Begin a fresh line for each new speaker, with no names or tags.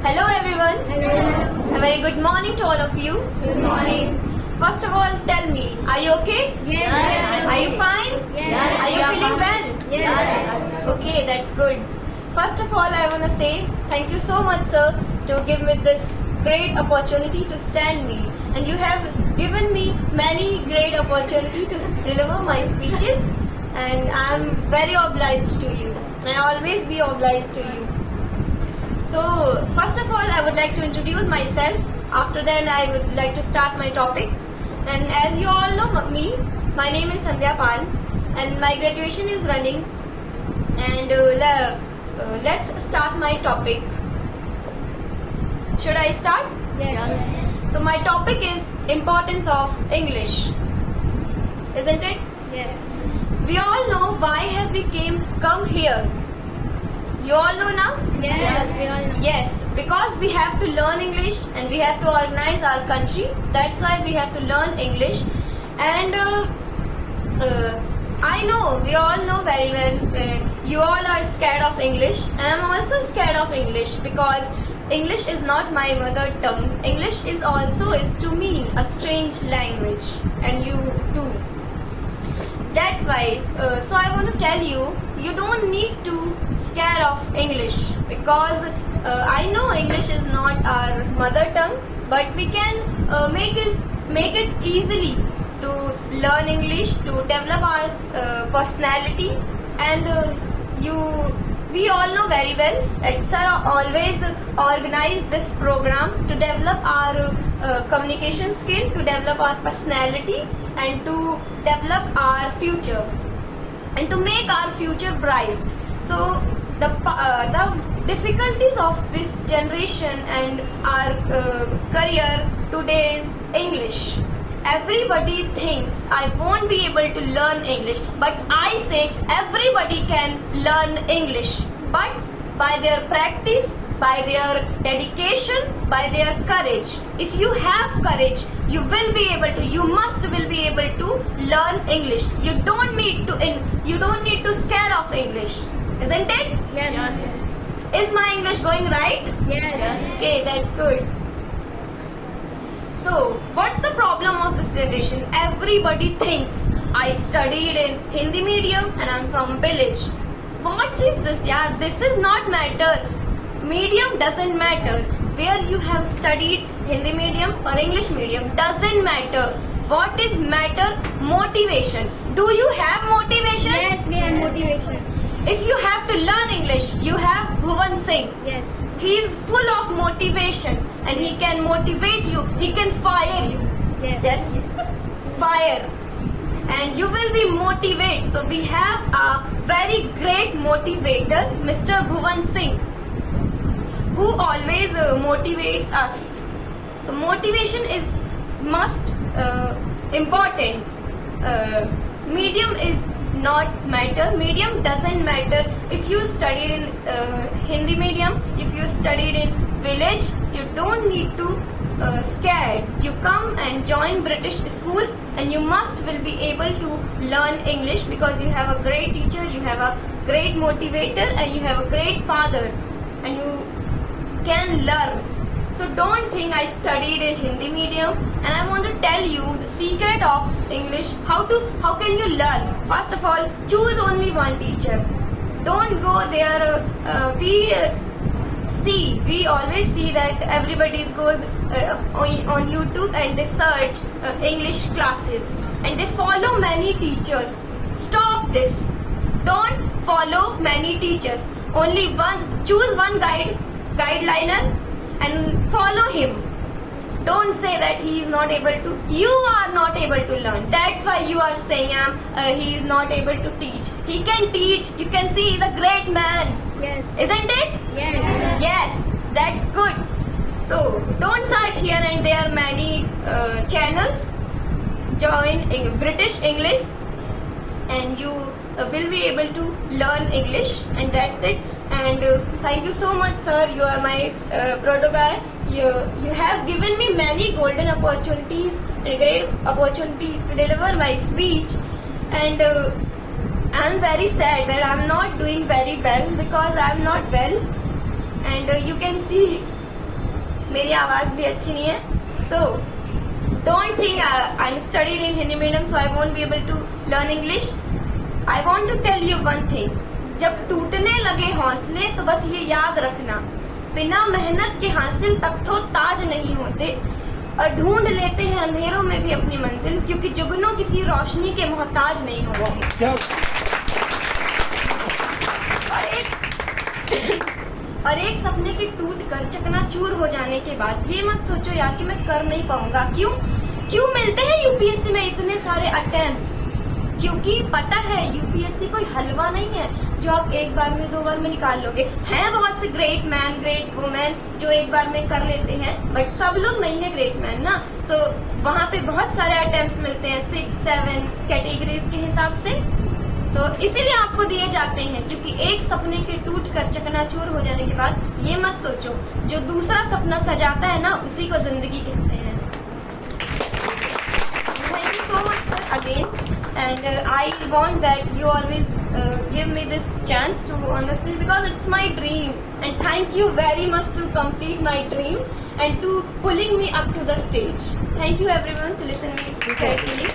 Hello everyone.
Hello.
A very good morning to all of you.
Good morning.
First of all, tell me, are you okay?
Yes.
Are you fine?
Yes.
Are you feeling well?
Yes.
Okay, that's good. First of all, I want to say thank you so much, sir, to give me this great opportunity to stand me. And you have given me many great opportunity to deliver my speeches. And I am very obliged to you. And I always be obliged to you. So, first of all, I would like to introduce myself. After that, I would like to start my topic. And as you all know me, my name is Sandhya Pal, and my graduation is running. And let's start my topic. Should I start?
Yes.
So, my topic is importance of English. Isn't it?
Yes.
We all know why have we come here. You all know now?
Yes. We all know.
Yes, because we have to learn English and we have to organize our country. That's why we have to learn English. And I know, we all know very well, you all are scared of English. And I'm also scared of English because English is not my mother tongue. English is to me a strange language, and you too. That's why, so I want to tell you, you don't need to scare of English because I know English is not our mother tongue, but we can make it easily to learn English, to develop our personality, and we all know very well that sir always organize this program to develop our communication skill, to develop our personality, and to develop our future, and to make our future bright. So the difficulties of this generation and our career today is English. Everybody thinks I won't be able to learn English, but I say everybody can learn English, but by their practice, by their dedication, by their courage. If you have courage, you must be able to learn English. You don't need to scare of English, isn't it?
Yes.
Is my English going right?
Yes.
Okay, that's good. So, what's the problem of this generation? Everybody thinks I studied in Hindi medium and I'm from village. What is this, yaar? This is not matter. Medium doesn't matter. Where you have studied Hindi medium or English medium doesn't matter. What is matter? Motivation. Do you have motivation?
Yes, we have motivation.
If you have to learn English, you have Bhuvan Singh.
Yes.
He is full of motivation and he can motivate you. He can fire you.
Yes.
Yes. Fire. And you will be motivated. So we have a very great motivator, Mr. Bhuvan Singh, who always motivates us. So motivation is must important. Medium is not matter. Medium doesn't matter. If you studied in Hindi medium, if you studied in village, you don't need to scared. You come and join British school and you will be able to learn English because you have a great teacher, you have a great motivator, and you have a great father, and you can learn. So don't think I studied in Hindi medium, and I want to tell you the secret of English. How can you learn? First of all, choose only one teacher. Don't go there. We always see that everybody goes on YouTube and they search English classes and they follow many teachers. Stop this. Don't follow many teachers. Only one. Choose one guideliner and follow him. Don't say that he is not able to. You are not able to learn. That's why you are saying he is not able to teach. He can teach. You can see he's a great man.
Yes.
Isn't it?
Yes.
Yes, that's good. So don't search here and there many channels. Join British English and you will be able to learn English, and that's it. And thank you so much, sir. You are my proto guy. You have given me many golden opportunities and great opportunities to deliver my speech. And I'm very sad that I'm not doing very well because I'm not well. And you can see मेरी आवाज भी अच्छी नहीं है. So don't think I'm studied in Hindi medium, so I won't be able to learn English. I want to tell you one thing. जब टूटने लगे हौसले तो बस ये याद रखना, बिना मेहनत के हासिल तक तो ताज नहीं होते. और ढूंढ लेते हैं अंधेरों में भी अपनी मंजिल, क्योंकि जुगनू किसी रोशनी के मोहताज नहीं होते. और एक सपने के टूट कर चकनाचूर हो जाने के बाद ये मत सोचो यार कि मैं कर नहीं पाऊंगा. क्यों मिलते हैं यूपीएससी में इतने सारे अटेम्प्ट्स? क्योंकि पता है यूपीएससी कोई हलवा नहीं है जो आप एक बार में 2 बार में निकाल लोगे. हैं बहुत से ग्रेट मैन ग्रेट वुमेन जो एक बार में कर लेते हैं, बट सब लोग नहीं है ग्रेट मैन ना. सो वहाँ पे बहुत सारे अटेम्प्ट्स मिलते हैं 6-7 कैटेगरीज के हिसाब से. सो इसीलिए आपको दिए जाते हैं, क्योंकि एक सपने के टूट कर चकनाचूर हो जाने के बाद ये मत सोचो जो दूसरा सपना सजाता है ना उसी को जिंदगी कहते हैं. Thank you so much sir again, and I want that you always give me this chance to honestly, because it's my dream, and thank you very much to complete my dream and to pulling me up to the stage. Thank you everyone to listen me carefully.